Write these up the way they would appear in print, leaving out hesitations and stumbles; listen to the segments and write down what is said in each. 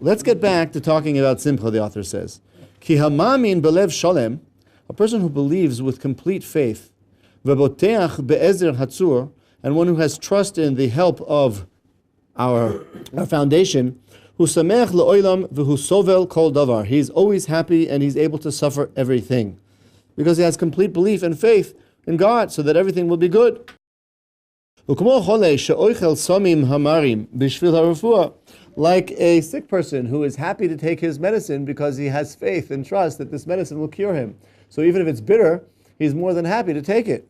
Let's get back to talking about simcha, the author says. Ki hamamin belev sholem, a person who believes with complete faith, v'boteach be'ezer hatzur, and one who has trust in the help of our foundation, hu samech le'olam v'hu sovel kol davar. He's always happy and he's able to suffer everything, because he has complete belief and faith in God, so that everything will be good. Like a sick person who is happy to take his medicine because he has faith and trust that this medicine will cure him. So even if it's bitter, he's more than happy to take it.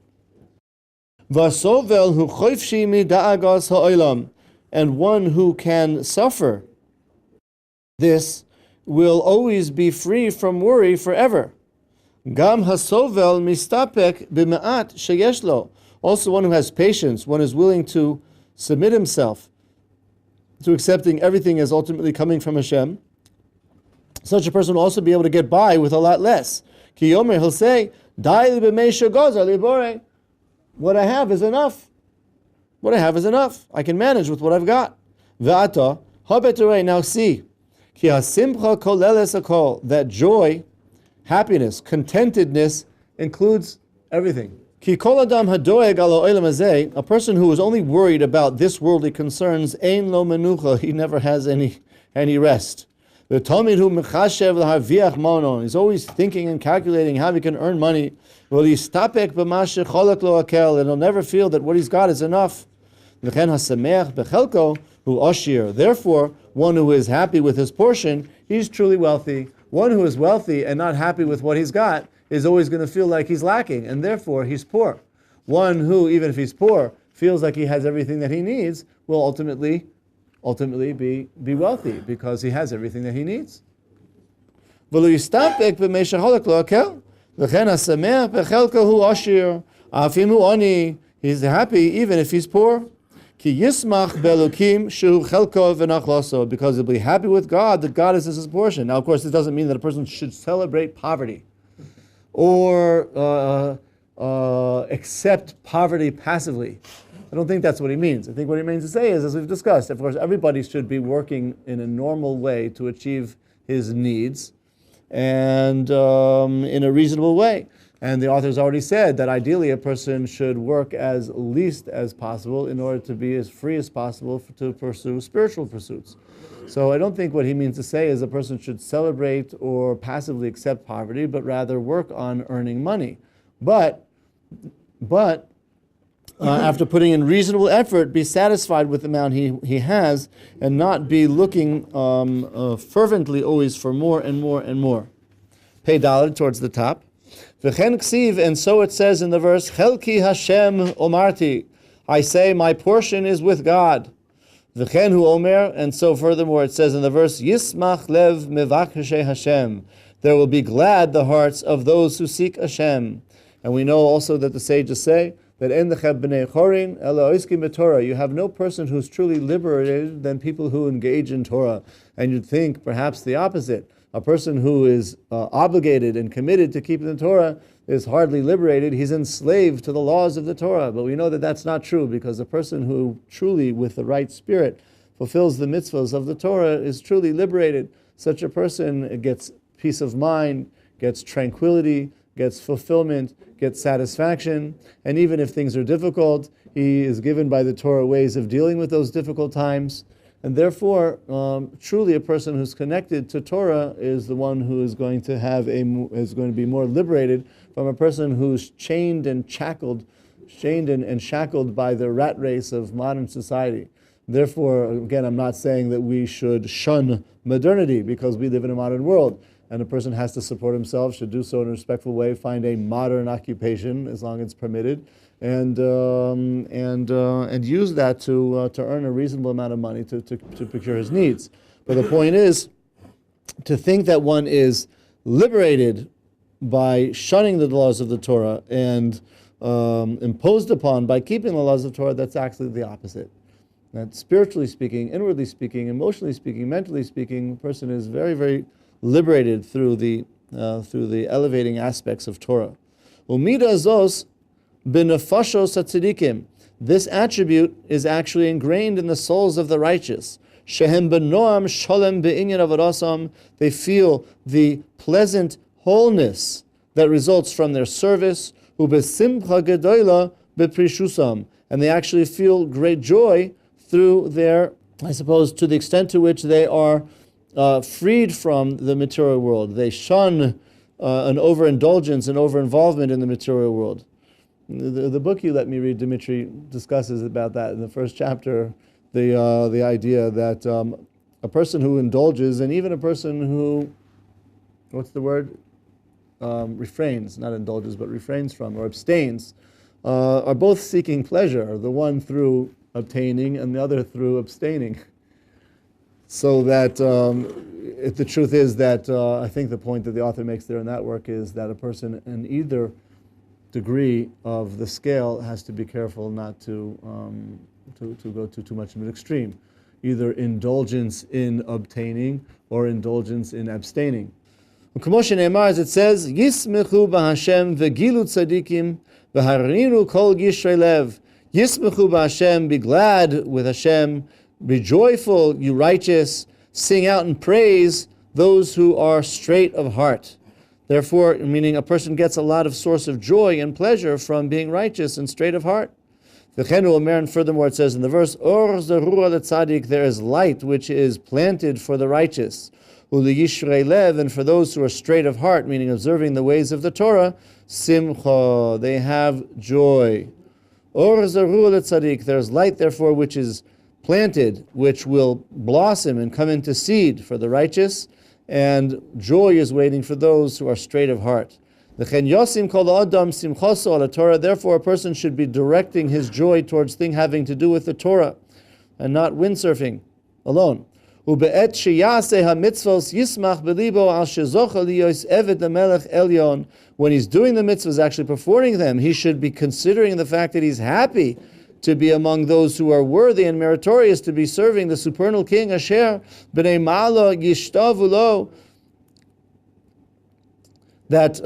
And one who can suffer this will always be free from worry forever. Gam hasovel mistapek b'ma'at sheyeshlo. Also one who has patience, one is willing to submit himself to accepting everything as ultimately coming from Hashem. Such a person will also be able to get by with a lot less. Ki yomer, he'll say, Dai b'meisha gozar libore. What I have is enough. What I have is enough. I can manage with what I've got. Ve'ata, habetere, now see. Ki hasimcha koleles hakol. That joy, happiness, contentedness includes everything. Ki kol adam hadoeg alo olam hazeh, a person who is only worried about this worldly concerns, ein lo menucha, he never has any rest. The talmid hu mechashev laharviach mono, he's always thinking and calculating how he can earn money. Well, yistapek b'ma shecholak lo akel, and he'll never feel that what he's got is enough. V'chen hasameach bechelko hu oshir. Therefore, one who is happy with his portion, he's truly wealthy. One who is wealthy and not happy with what he's got is always going to feel like he's lacking, and therefore he's poor. One who, even if he's poor, feels like he has everything that he needs, will ultimately be wealthy, because he has everything that he needs. He's happy even if he's poor. Because he'll be happy with God, that God is his portion. Now, of course, it doesn't mean that a person should celebrate poverty or accept poverty passively. I don't think that's what he means. I think what he means to say is, as we've discussed, of course, everybody should be working in a normal way to achieve his needs and in a reasonable way. And the author's already said that ideally a person should work as least as possible in order to be as free as possible to pursue spiritual pursuits. So I don't think what he means to say is a person should celebrate or passively accept poverty, but rather work on earning money. But after putting in reasonable effort, be satisfied with the amount he has, and not be looking fervently always for more and more and more. Pei Daled towards the top. V'chen ksiv, and so it says in the verse, Chelki Hashem omarti, I say my portion is with God. V'chen hu omer, and so furthermore it says in the verse, Yismach lev mevakshei Hashem, there will be glad the hearts of those who seek Hashem. And we know also that the sages say that en dechem b'nei chorin ela oiskim b'Torah, you have no person who's truly liberated than people who engage in Torah. And you'd think perhaps the opposite. A person who is obligated and committed to keeping the Torah is hardly liberated. He's enslaved to the laws of the Torah. But we know that that's not true, because a person who truly, with the right spirit, fulfills the mitzvahs of the Torah is truly liberated. Such a person gets peace of mind, gets tranquility, gets fulfillment, gets satisfaction. And even if things are difficult, he is given by the Torah ways of dealing with those difficult times. And therefore, truly, a person who's connected to Torah is the one who is going to be more liberated from a person who's chained and shackled by the rat race of modern society. Therefore, again, I'm not saying that we should shun modernity, because we live in a modern world, and a person has to support himself, should do so in a respectful way, find a modern occupation as long as it's permitted, and use that to earn a reasonable amount of money to procure his needs. But the point is, to think that one is liberated by shunning the laws of the Torah and imposed upon by keeping the laws of Torah, that's actually the opposite. That spiritually speaking, inwardly speaking, emotionally speaking, mentally speaking, a person is very, very liberated through the elevating aspects of Torah. Umida zos b'nefashos tzaddikim. This attribute is actually ingrained in the souls of the righteous. Shehem benoam sholem be'inyan avodasam. They feel the pleasant wholeness that results from their service. Ubesimcha gedola beprishusam. And they actually feel great joy through their, I suppose, to the extent to which they are freed from the material world. They shun an overindulgence and overinvolvement in the material world. The book you let me read, Dimitri, discusses about that in the first chapter, the idea that a person who indulges, and even a person who, what's the word? Refrains, not indulges, but refrains from, or abstains, are both seeking pleasure, the one through obtaining and the other through abstaining. So that the truth is that I think the point that the author makes there in that work is that a person in either degree of the scale has to be careful not to go to too much of an extreme, either indulgence in obtaining or indulgence in abstaining. As it says, Yismechu b'Hashem v'gilu tzaddikim v'harinu kol gishrei lev. Yismechu b'Hashem, be glad with Hashem, be joyful, you righteous, sing out and praise those who are straight of heart. Therefore, meaning a person gets a lot of source of joy and pleasure from being righteous and straight of heart. And furthermore, it says in the verse, Or zarura letzaddik, there is light which is planted for the righteous. U'liyishrei lev, and for those who are straight of heart, meaning observing the ways of the Torah, simcha, they have joy. Or zarura letzaddik, there is light, therefore, which is planted, which will blossom and come into seed for the righteous, and joy is waiting for those who are straight of heart. Therefore, a person should be directing his joy towards things having to do with the Torah, and not windsurfing alone. When he's doing the mitzvahs, actually performing them, he should be considering the fact that he's happy to be among those who are worthy and meritorious to be serving the supernal king, Asher b'nei ma'ala yishtavu lo, that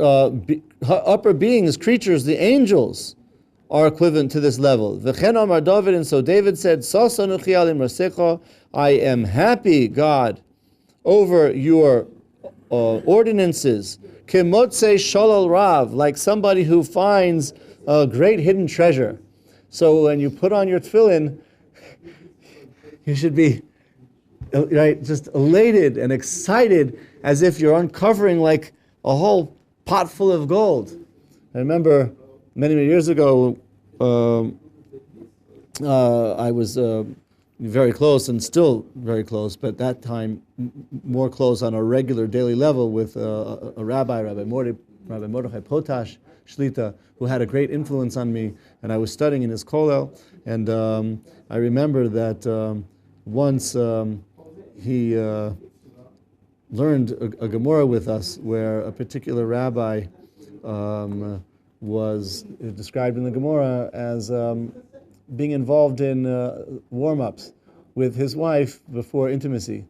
upper beings, creatures, the angels, are equivalent to this level. V'chen amar David, and so David said, Sasa nuchi al imrasecha, I am happy, God, over your ordinances. Kemotze shalal rav, like somebody who finds a great hidden treasure. So when you put on your tefillin, you should be just elated and excited as if you're uncovering like a whole pot full of gold. I remember many, many years ago, I was very close and still very close, but that time more close on a regular daily level with a rabbi, Rabbi Mordechai Potash Shlita, who had a great influence on me, and I was studying in his kollel, and I remember that once he learned a Gemara with us where a particular rabbi was described in the Gemara as being involved in warm-ups with his wife before intimacy.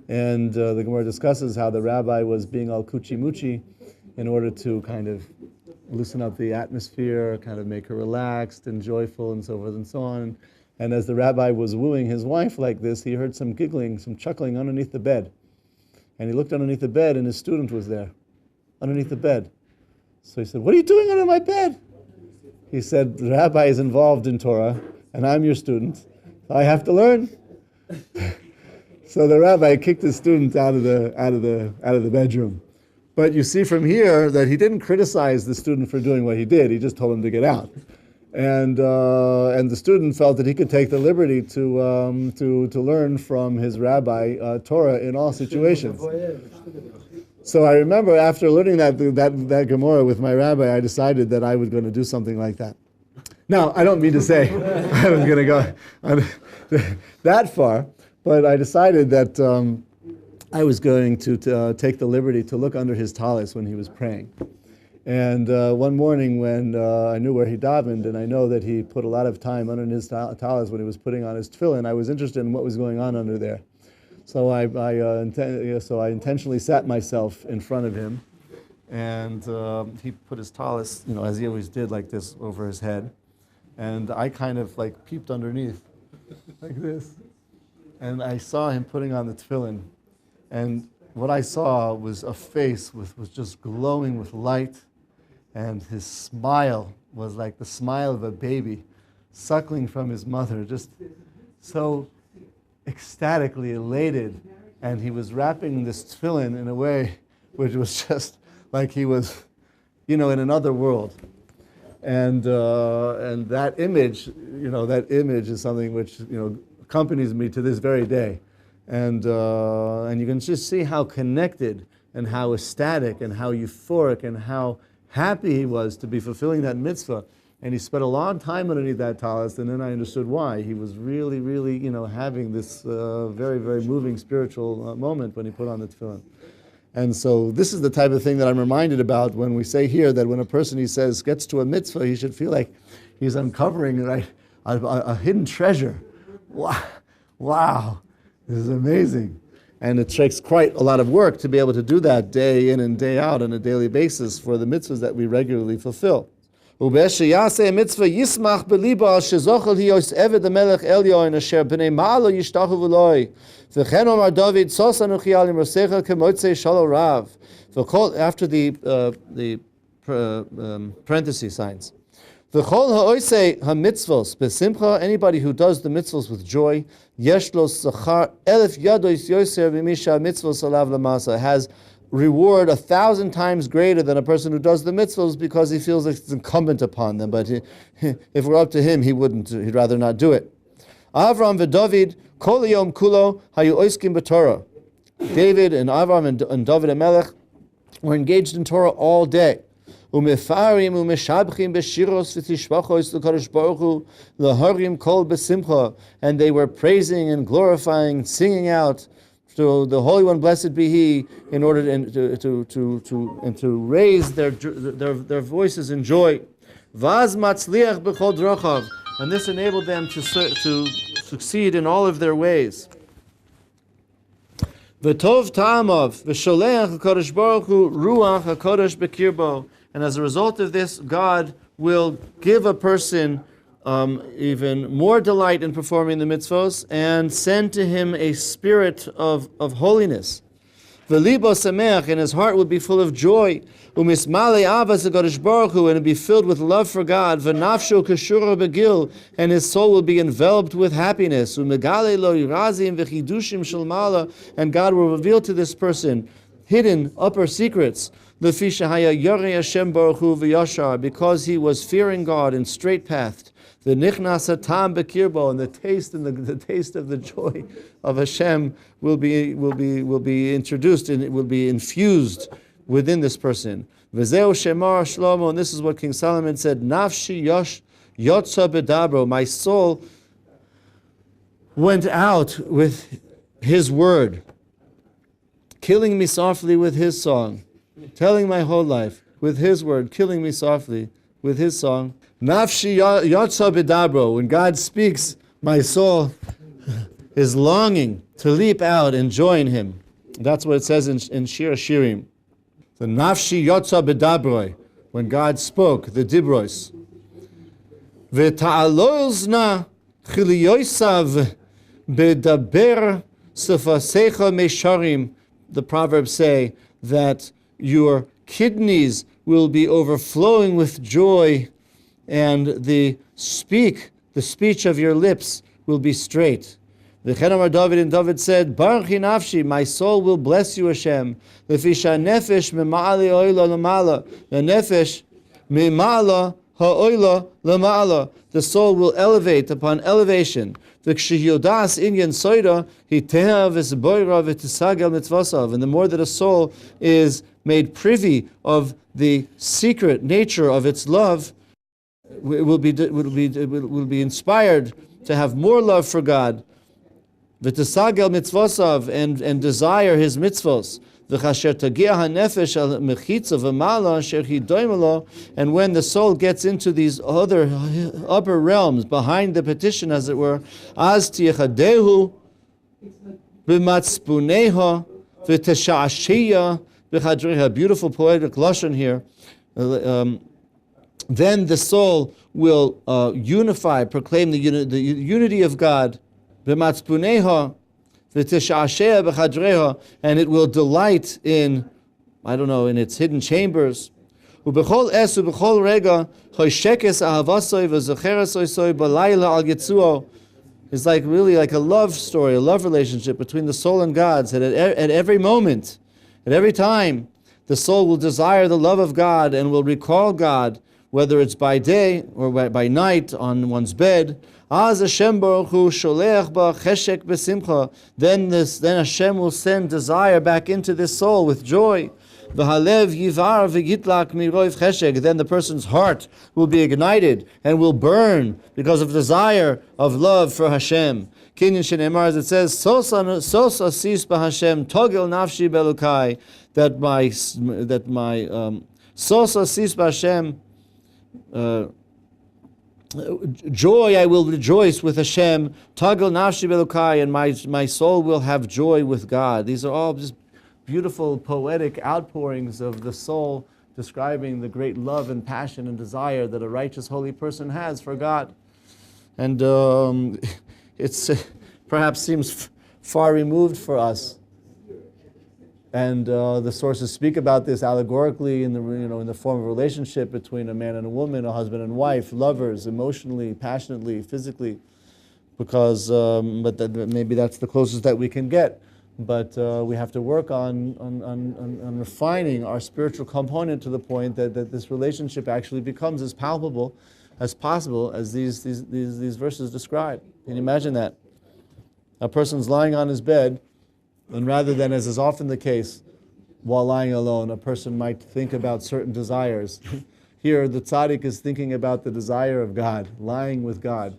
And the Gemara discusses how the rabbi was being all kuchi-muchi in order to kind of loosen up the atmosphere, kind of make her relaxed and joyful and so forth and so on. And as the rabbi was wooing his wife like this, he heard some giggling, some chuckling underneath the bed. And he looked underneath the bed and his student was there, underneath the bed. So he said, "What are you doing under my bed?" He said, "The rabbi is involved in Torah and I'm your student. I have to learn." So the rabbi kicked his student out of the bedroom. But you see from here that he didn't criticize the student for doing what he did. He just told him to get out. And the student felt that he could take the liberty to learn from his rabbi Torah in all situations. So I remember after learning that Gemara with my rabbi, I decided that I was going to do something like that. Now, I don't mean to say I was going to go that far, but I decided that I was going to take the liberty to look under his talis when he was praying. And one morning when I knew where he davened, and I know that he put a lot of time under his talis when he was putting on his tefillin, I was interested in what was going on under there. So I intentionally sat myself in front of him, and he put his talis, as he always did, like this over his head, and I kind of like peeped underneath, like this. and I saw him putting on the tefillin, and what I saw was a face was just glowing with light, and his smile was like the smile of a baby suckling from his mother, just so ecstatically elated. And he was wrapping this tefillin in a way which was just like he was, in another world. And that image, that image is something which, accompanies me to this very day. And you can just see how connected and how ecstatic and how euphoric and how happy he was to be fulfilling that mitzvah. And he spent a long time underneath that talis, and then I understood why. He was really, really, having this very, very moving spiritual moment when he put on the tefillin. And so this is the type of thing that I'm reminded about when we say here that when a person, he says, gets to a mitzvah, he should feel like he's uncovering, right, a hidden treasure. Wow, this is amazing. And it takes quite a lot of work to be able to do that day in and day out on a daily basis for the mitzvahs that we regularly fulfill. ובשעשה המצווה ישמח בליבו על שזוכל להיות עבד המלך עליון אשר בני מעלו ישתחוו אלוהי. וכן אמר דוד שוש אנוכי על ימרסך כמוצאי שלום רב. After the parenthesis signs. וכל העושה המצוות בשמחה, anybody who does the mitzvahs with joy, יש לו שכר 1,000 ידות יותר ממי שהמצוות עליו למעשה, has reward 1,000 times greater than a person who does the mitzvahs because he feels like it's incumbent upon them. But if we're up to him, he'd rather not do it. Avram v'David kol yom kulo hayu oiskim b'Torah. David and Avram and David HaMelech were engaged in Torah all day. Umefarim umeshabchim b'shiros v'tishbachos l'kadosh baruch hu l'harim kol b'simcha. And they were praising and glorifying, singing out to the Holy One, blessed be He, in order to raise their voices in joy. Vaz matzliach b'chol drachav, and this enabled them to succeed in all of their ways. V'tov ta'amav v'sholeach HaKadosh Baruch Hu ruach HaKadosh b'kirbo, and as a result of this, God will give a person even more delight in performing the mitzvos and send to him a spirit of holiness. V'libo sameach, and his heart will be full of joy. Umismale avas HaKadosh Baruch Hu, and be filled with love for God. V'nafsho kashura begil, and his soul will be enveloped with happiness. Umegale lo yirazim v'chidushim shel, and God will reveal to this person hidden upper secrets. Lefi shehaya yorei Hashem Baruch Hu v'yashar, because he was fearing God and straight-pathed. The nichnas hatam bekirbo, and the taste of the joy of Hashem will be introduced, and it will be infused within this person. V'zeu shemar Shlomo, and this is what King Solomon said: Nafshi yotza bedabro, my soul went out with his word, killing me softly with his song, telling my whole life with his word, killing me softly with his song. Nafshi yotza bedabro, when God speaks, my soul is longing to leap out and join him. That's what it says in Shir Shirim. The nafshi yotza bedabroi, when God spoke, the dibros. V'ta'alozna chiliyosav bedaber sefasecha mesharim. The Proverbs say that your kidneys will be overflowing with joy, and the speech of your lips will be straight. V'chen amar David, and David said, Baruch nafshi, my soul will bless you, Hashem. Lefisha nefesh mema'ali oila lamala. The nefesh mema'ala ha'oila lamala. The soul will elevate upon elevation. V'kshiyodas inyan soida hiteha v'seboira v'tisagel mitzvasav. And the more that a soul is made privy of the secret nature of its love, it will be inspired to have more love for God, v'tisagel mitzvosav, and desire His mitzvos. V'chasher tagia hanefesh al mechitza v'mala asher hidoimelo, and when the soul gets into these other upper realms behind the petition, as it were, az tiyechadehu b'matzpuneha v'tesha'ashiya b'chadreha. Beautiful poetic lashon here. Then the soul will unify, proclaim the unity of God. B'matzpuneha, and it will delight in, in its hidden chambers. It's like really like a love story, a love relationship between the soul and God. At every moment, at every time, the soul will desire the love of God and will recall God, whether it's by day or by night on one's bed. Then Hashem will send desire back into this soul with joy. Then the person's heart will be ignited and will burn because of desire of love for Hashem. Kinyan shenemar, as it says, Sosa sis b'Hashem togel nafshi belukai, that my Sosa sis b'Hashem, joy, I will rejoice with Hashem, togel nafshi belukai, and my soul will have joy with God. These are all just beautiful poetic outpourings of the soul, describing the great love and passion and desire that a righteous holy person has for God. And it's perhaps seems far removed for us. And the sources speak about this allegorically in the form of a relationship between a man and a woman, a husband and wife, lovers, emotionally, passionately, physically, because maybe that's the closest that we can get. But we have to work on refining our spiritual component to the point that this relationship actually becomes as palpable as possible as these verses describe. Can you imagine that? A person's lying on his bed, and rather than, as is often the case, while lying alone, a person might think about certain desires. Here, the tzaddik is thinking about the desire of God, lying with God,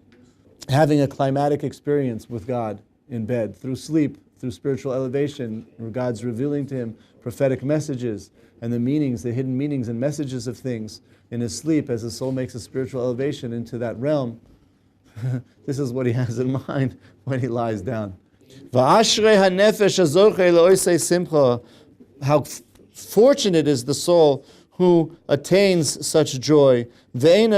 having a climatic experience with God in bed, through sleep, through spiritual elevation, where God's revealing to him prophetic messages and the meanings, the hidden meanings and messages of things in his sleep as the soul makes a spiritual elevation into that realm. This is what he has in mind when he lies down. How fortunate is the soul who attains such joy. The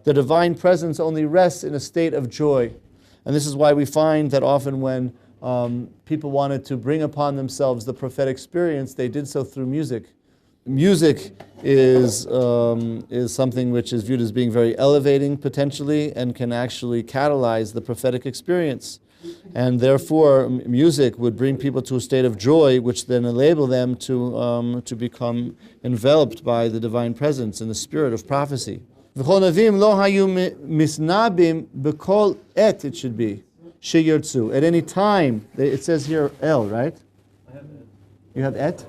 divine presence only rests in a state of joy. And this is why we find that often when people wanted to bring upon themselves the prophetic experience, they did so through music. Music is something which is viewed as being very elevating potentially and can actually catalyze the prophetic experience. And therefore, music would bring people to a state of joy, which then enable them to become enveloped by the divine presence and the spirit of prophecy. It should be sheyirtzu. At any time, it says here el, right? I have et. You have et?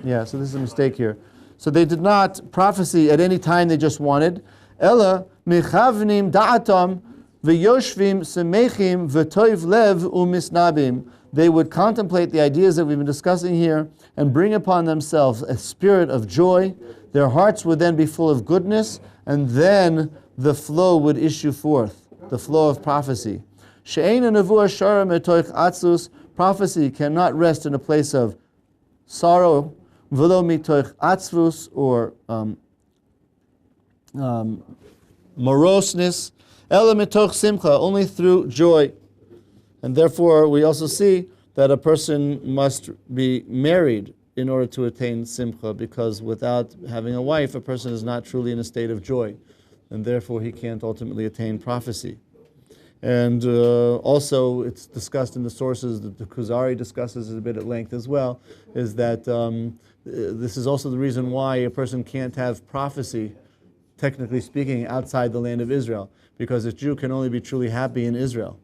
Yeah, so this is a mistake here. So they did not prophecy at any time they just wanted. Ella mechavnim da'atam v'yoshvim semechim v'toiv lev u'misnabim. They would contemplate the ideas that we've been discussing here and bring upon themselves a spirit of joy. Their hearts would then be full of goodness, and then the flow would issue forth, the flow of prophecy. She'eina nevuah shara metoich atzus. Prophecy cannot rest in a place of sorrow, v'lo mitoich atzvus, or moroseness, ela mitoch simcha, only through joy. And therefore, we also see that a person must be married in order to attain simcha, because without having a wife, a person is not truly in a state of joy, and therefore he can't ultimately attain prophecy. And also, it's discussed in the sources that the Kuzari discusses it a bit at length as well, is that this is also the reason why a person can't have prophecy, technically speaking, outside the land of Israel, because a Jew can only be truly happy in Israel.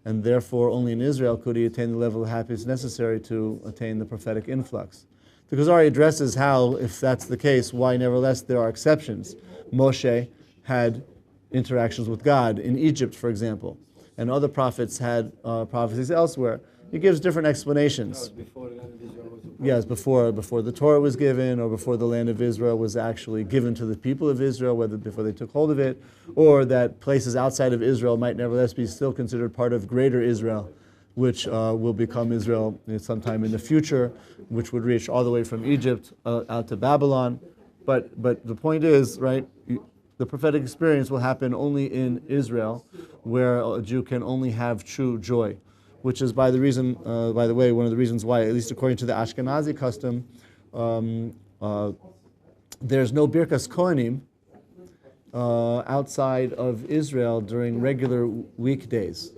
And therefore, only in Israel could he attain the level of happiness necessary to attain the prophetic influx. The Kuzari addresses how, if that's the case, why nevertheless there are exceptions. Moshe had interactions with God in Egypt, for example, and other prophets had prophecies elsewhere. He gives different explanations. Before the land of Israel was a Yes, before the Torah was given, or before the land of Israel was actually given to the people of Israel, whether before they took hold of it, or that places outside of Israel might nevertheless be still considered part of greater Israel, which will become Israel sometime in the future, which would reach all the way from Egypt out to Babylon. But the point is, right, the prophetic experience will happen only in Israel, where a Jew can only have true joy, which is by the way, one of the reasons why, at least according to the Ashkenazi custom, there's no Birkas Kohanim outside of Israel during regular weekdays,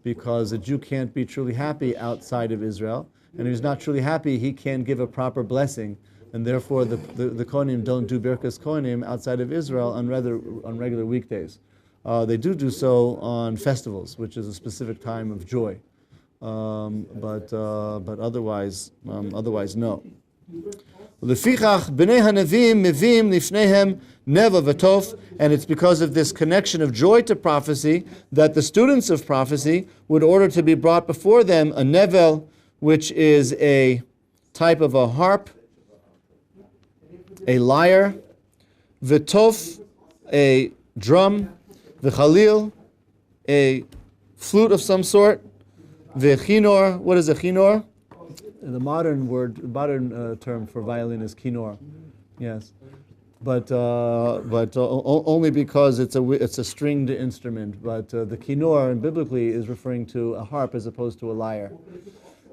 because a Jew can't be truly happy outside of Israel, and if he's not truly happy, he can't give a proper blessing, and therefore the Kohanim don't do Birkas Kohanim outside of Israel on regular weekdays. They do so on festivals, which is a specific time of joy, but otherwise no. Lefichach b'nei hanavim mivim lifneihem neva v'tof, and it's because of this connection of joy to prophecy that the students of prophecy would order to be brought before them a nevel, which is a type of a harp, a lyre, v'tof, a drum, v'chalil, a flute of some sort, v'chinor. What is a chinor? The modern term for violin is kinor, yes, but only because it's a stringed instrument. But the kinor, biblically, is referring to a harp as opposed to a lyre,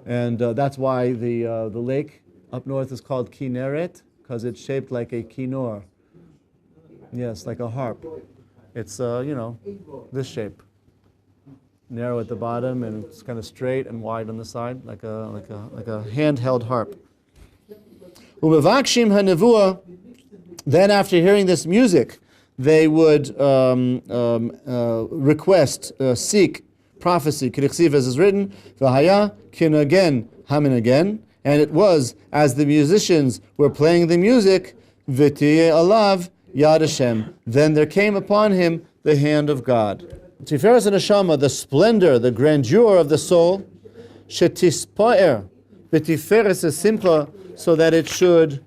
and that's why the lake up north is called Kinneret, because it's shaped like a kinor. Yes, like a harp. It's this shape. Narrow at the bottom, and it's kind of straight and wide on the side, like a handheld harp. Umevakshim hanevua. Then, after hearing this music, they would request, seek prophecy. K'dichsiv, as is written, v'haya kin again, hamin again, and it was as the musicians were playing the music, v'tiyeh alav yad Hashem. Then there came upon him the hand of God. Tiferes Neshama, the splendor, the grandeur of the soul, shetispaer, b'tiferes simcha, so that it should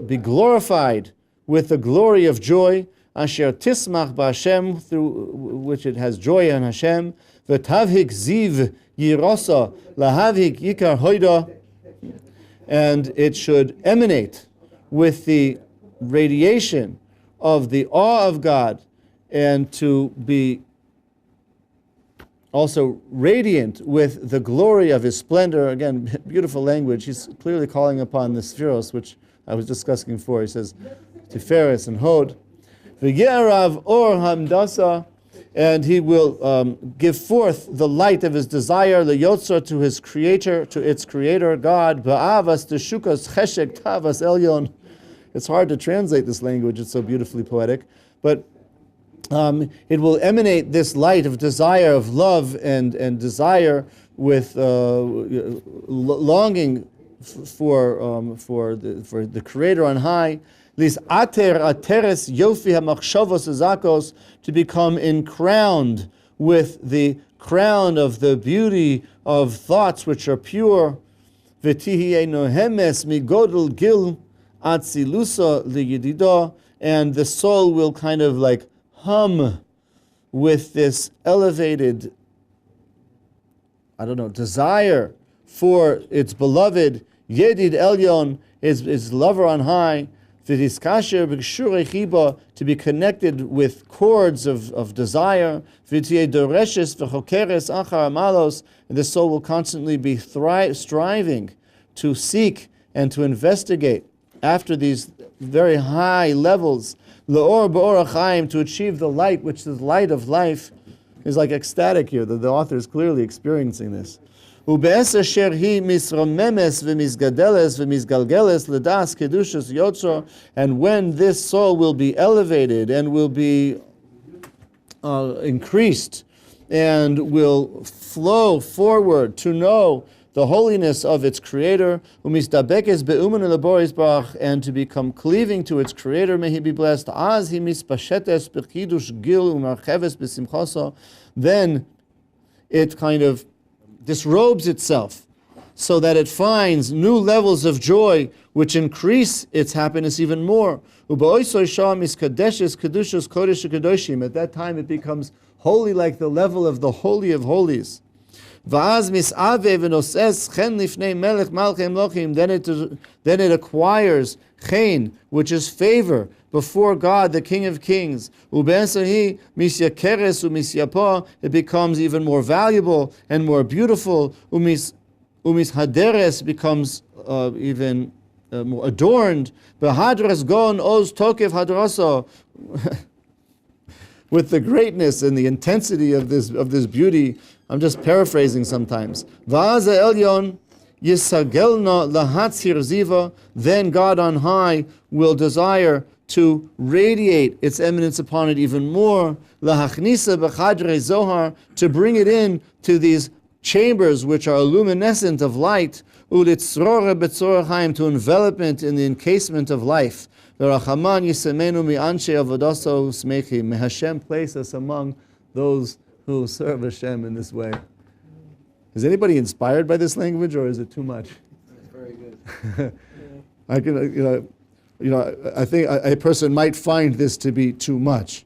be glorified with the glory of joy, asher tismach b'Hashem, through which it has joy in Hashem, v'tavhik ziv yirosa, lahavik yikar hoida, and it should emanate with the radiation of the awe of God, and to be also radiant with the glory of His splendor. Again, beautiful language. He's clearly calling upon the spheros, which I was discussing before. He says, Tiferes and Hod. V'yerav or hamdasa, and he will give forth the light of his desire, the yotzar, to his creator, to its creator, God. Ba'avas teshukas cheshek tavas elyon. It's hard to translate this language, it's so beautifully poetic, but it will emanate this light of desire, of love and desire, with longing for the Creator on high, lis ater ateres yofi hamachshavos zakos, to become encrowned with the crown of the beauty of thoughts which are pure, v'tihye nohemes migodel gil Atzilusa liyedidah, and the soul will kind of like hum with this elevated, desire for its beloved, Yedid Elyon, his lover on high, V'tiskasher b'kshurei chiba, to be connected with cords of desire, V'tiyeh doreshes v'chokeres achar amalos, and the soul will constantly be striving to seek and to investigate after these very high levels, L'or b'or chaim, to achieve the light, which is the light of life, is like ecstatic here. The author is clearly experiencing this. Ube'es asher hi misromemes v'misgadeles v'misgalgeles l'das kedushas yotzor, and when this soul will be elevated and will be increased and will flow forward to know the holiness of its Creator, umistabekes be'uman elaboris barach, and to become cleaving to its Creator, may He be blessed. Az hi mispashetes bechidush gil umarcheves besimchoso, then it kind of disrobes itself, so that it finds new levels of joy, which increase its happiness even more. At that time, it becomes holy, like the level of the Holy of Holies. Va'az mis'ave v'noses chen lifnei melech malchei mlochim. Then it acquires chen, which is favor before God, the King of Kings. U'be'esahi misyakeres u'misyapo. It becomes even more valuable and more beautiful. U'mishaderes becomes even more adorned. Behadras gon oz tokev hadraso. With the greatness and the intensity of this beauty, I'm just paraphrasing sometimes. Va'aza elyon yisagelna lahatzir ziva. Then God on high will desire to radiate its eminence upon it even more. Lahachnisa b'chadrei zohar, to bring it in to these chambers which are luminescent of light. Ulitzrora b'tzorah chaim, to envelopment in the encasement of life. V'rachaman yisemenu mi'anshe avodaso smechim. May Hashem place us among those who serve Hashem in this way. Is anybody inspired by this language, or is it too much? That's very good. I can, I think a person might find this to be too much,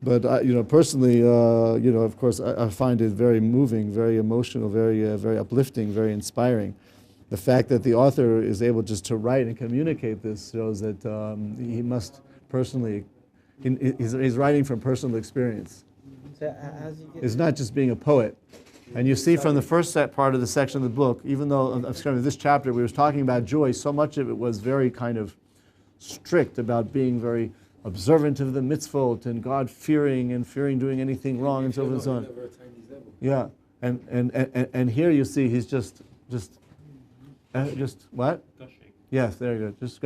but personally, of course, I find it very moving, very emotional, very uplifting, very inspiring. The fact that the author is able just to write and communicate this shows that he must personally, he's writing from personal experience. So how's he get It's not just being a poet. And you see from the first part of the section of the book, even though this chapter we were talking about joy, so much of it was very kind of strict about being very observant of the mitzvot and God-fearing and fearing doing anything wrong and so forth and so on. Yeah, and here you see he's just what? gushing? Yes, very good. Just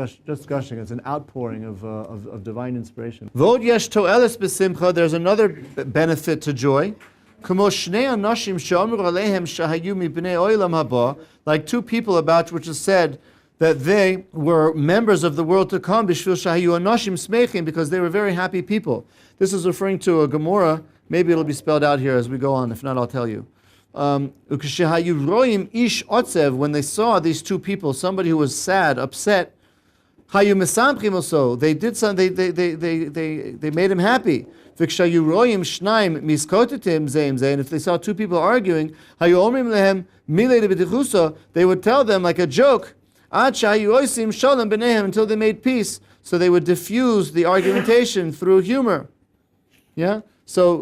gushing. It's an outpouring of divine inspiration. Vod yesh to'eles b'simcha. There's another benefit to joy. K'mo shnei anashim she'amru aleihem shahayu mibnei olam haba. Like two people about which is said that they were members of the world to come, b'shvil shahayu anashim smechim, because they were very happy people. This is referring to a Gemara. Maybe it'll be spelled out here as we go on. If not, I'll tell you. When they saw these two people, somebody who was sad, upset, they did something. They made him happy. And if they saw two people arguing, they would tell them like a joke until they made peace. So they would diffuse the argumentation through humor. Yeah. So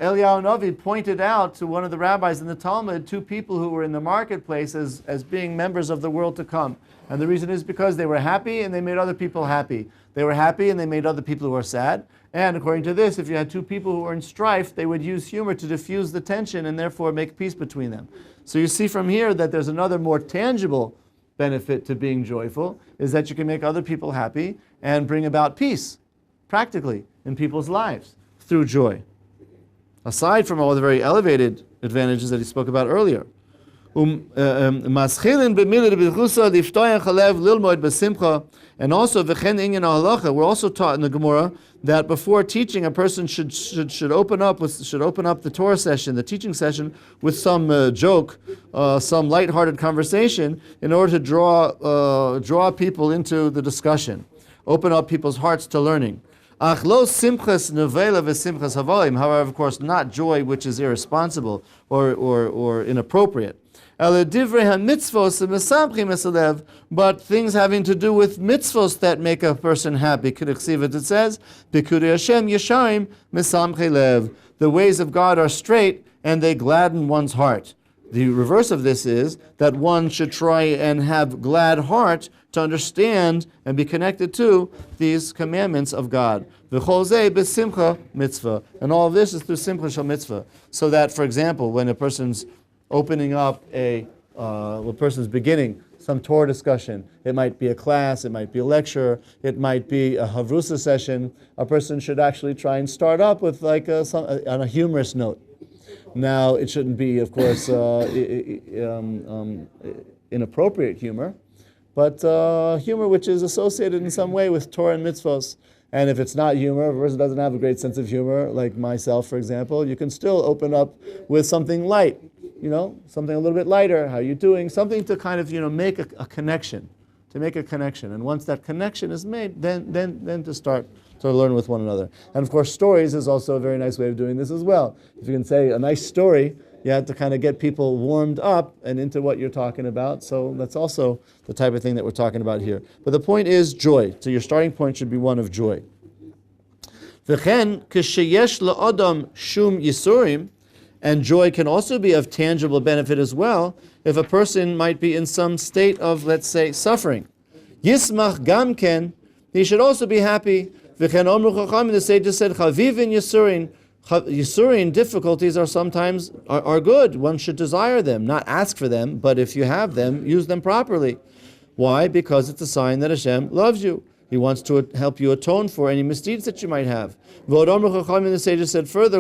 Eliyahu Navi pointed out to one of the rabbis in the Talmud two people who were in the marketplace as being members of the world to come. And the reason is because they were happy and they made other people happy. They were happy and they made other people who were sad. And according to this, if you had two people who were in strife, they would use humor to diffuse the tension and therefore make peace between them. So you see from here that there's another more tangible benefit to being joyful, is that you can make other people happy and bring about peace, practically, in people's lives through joy. Aside from all the very elevated advantages that he spoke about earlier. And also, we're also taught in the Gemara that before teaching, a person should open up the Torah session, the teaching session, with some joke, some lighthearted conversation, in order to draw people into the discussion, open up people's hearts to learning. However, of course, not joy which is irresponsible or inappropriate. But things having to do with mitzvos that make a person happy. It says, the ways of God are straight and they gladden one's heart. The reverse of this is that one should try and have glad heart to understand and be connected to these commandments of God. Mitzvah. And all of this is through simcha shel mitzvah. So that, for example, when a person's opening up a person's beginning some Torah discussion, it might be a class, it might be a lecture, it might be a havrusa session, a person should actually try and start up with on a humorous note. Now, it shouldn't be, of course, inappropriate humor, but humor which is associated in some way with Torah and mitzvos. And if it's not humor, if a person doesn't have a great sense of humor, like myself, for example, you can still open up with something light, something a little bit lighter. How are you doing? Something to kind of, make a connection, And once that connection is made, then to start to learn with one another. And of course, stories is also a very nice way of doing this as well. If you can say a nice story, You have to kind of get people warmed up and into what you're talking about. So that's also the type of thing that we're talking about here. But the point is joy. So your starting point should be one of joy. V'chen kisheyesh la'adam shum yisurim, and joy can also be of tangible benefit as well if a person might be in some state of, let's say, suffering. Yismach gamken, he should also be happy. V'chen omru chachamim, the sages said, chavivin yisurin. Yisurin, difficulties are sometimes are good. One should desire them, not ask for them, but if you have them, use them properly. Why? Because it's a sign that Hashem loves you. He wants to help you atone for any misdeeds that you might have. The sages said further,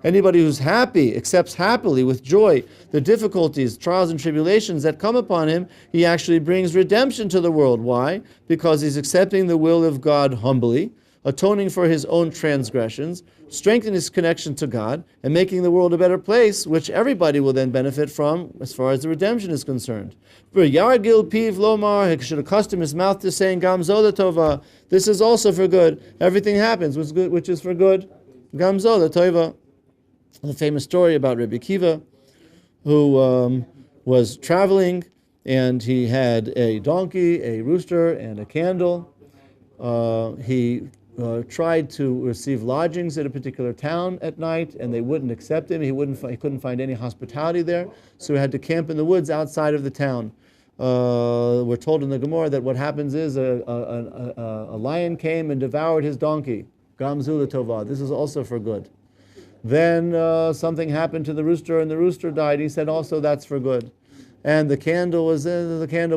anybody who's happy, accepts happily, with joy, the difficulties, trials, and tribulations that come upon him, he actually brings redemption to the world. Why? Because he's accepting the will of God humbly, atoning for his own transgressions, strengthening his connection to God, and making the world a better place, which everybody will then benefit from as far as the redemption is concerned. Yargil piv lomar, he should accustom his mouth to saying Gam zola tova. This is also for good. Everything happens which is for good. Gam zola tova. The famous story about Rabbi Akiva, who was traveling, and he had a donkey, a rooster, and a candle. He tried to receive lodgings at a particular town at night, and they wouldn't accept him. He couldn't find any hospitality there, so he had to camp in the woods outside of the town. We're told in the Gemara that what happens is a lion came and devoured his donkey. Gam zula tova. This is also for good. Then something happened to the rooster, and the rooster died. He said also that's for good. And the candle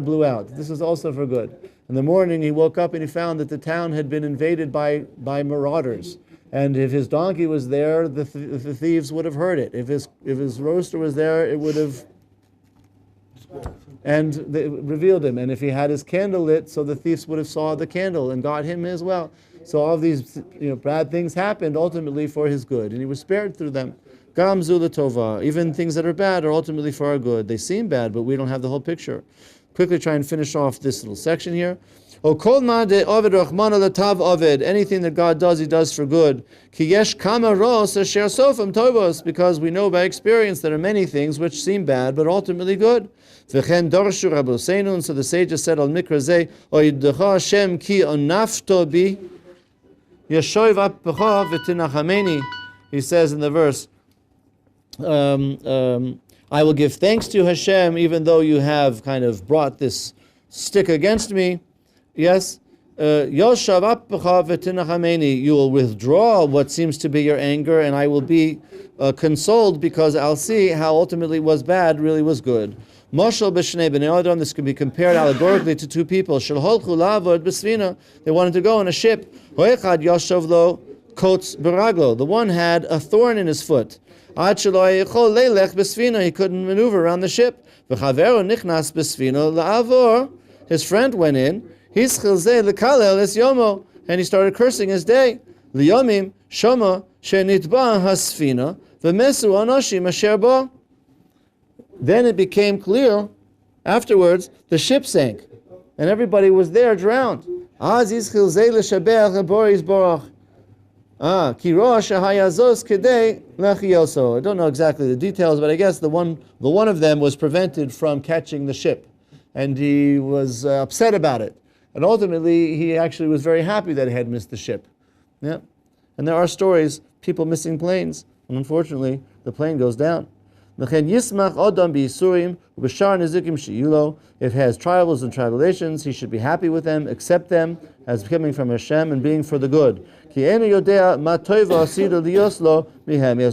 blew out. This is also for good. In the morning, he woke up and he found that the town had been invaded by marauders. And if his donkey was there, the thieves would have heard it. If his rooster was there, it would have, and they revealed him. And if he had his candle lit, so the thieves would have saw the candle and got him as well. So all of these bad things happened ultimately for his good, and he was spared through them. Gam zula tova. Even things that are bad are ultimately for our good. They seem bad, but we don't have the whole picture. Quickly try and finish off this little section here. Anything that God does, He does for good. Because we know by experience there are many things which seem bad, but ultimately good. So the sages said, Al mikra Hashem ki onafto bi yashoiv apcha v'tinachameni. He says in the verse, I will give thanks to Hashem even though you have kind of brought this stick against me. Yes, you will withdraw what seems to be your anger, and I will be consoled because I'll see how ultimately was bad really was good. Moshel b'shnei b'nei Adam, this can be compared allegorically to two people. They wanted to go on a ship. The one had a thorn in his foot. He couldn't maneuver around the ship. His friend went in, and he started cursing his day. Then it became clear afterwards the ship sank, and everybody was there drowned. I don't know exactly the details, but I guess the one of them was prevented from catching the ship, and he was upset about it. And ultimately, he actually was very happy that he had missed the ship. Yeah, and there are stories, people missing planes, and unfortunately, the plane goes down. If it has trials and tribulations, he should be happy with them, accept them as coming from Hashem and being for the good. He has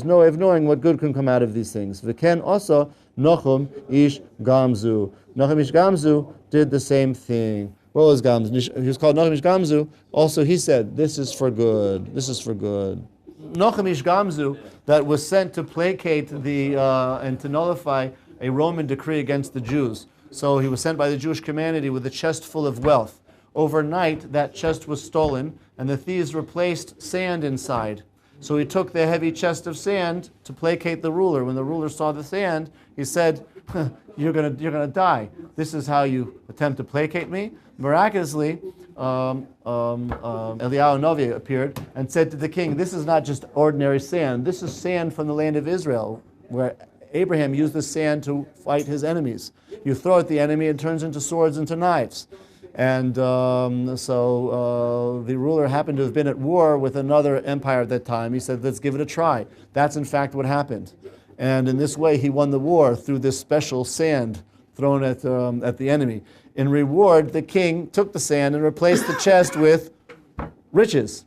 no way of knowing what good can come out of these things. Also, Nochum ish Gamzu. Nochum ish Gamzu did the same thing. What was Gamzu? He was called Nochum ish Gamzu. Also, he said, this is for good. This is for good. Nochum ish Gamzu, that was sent to placate and to nullify a Roman decree against the Jews. So he was sent by the Jewish community with a chest full of wealth. Overnight, that chest was stolen, and the thieves replaced sand inside. So he took the heavy chest of sand to placate the ruler. When the ruler saw the sand, he said, you're gonna die. This is how you attempt to placate me? Miraculously, Eliyahu Novi appeared and said to the king, "This is not just ordinary sand. This is sand from the land of Israel, where Abraham used the sand to fight his enemies. You throw at the enemy, it turns into swords, into knives." And so the ruler happened to have been at war with another empire at that time. He said, "Let's give it a try." That's in fact what happened. And in this way, he won the war through this special sand thrown at the enemy. In reward, the king took the sand and replaced the chest with riches.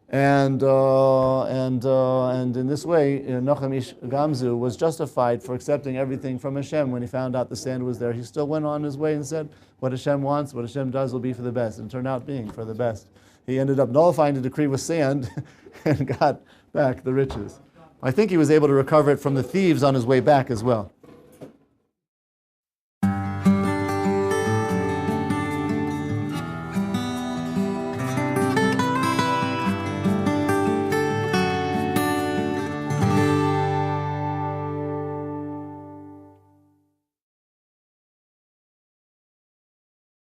And in this way, Nochem Ish Gamzu was justified for accepting everything from Hashem. When he found out the sand was there, he still went on his way and said, what Hashem wants, what Hashem does will be for the best, and turned out being for the best. He ended up nullifying the decree with sand and got back the riches. I think he was able to recover it from the thieves on his way back as well.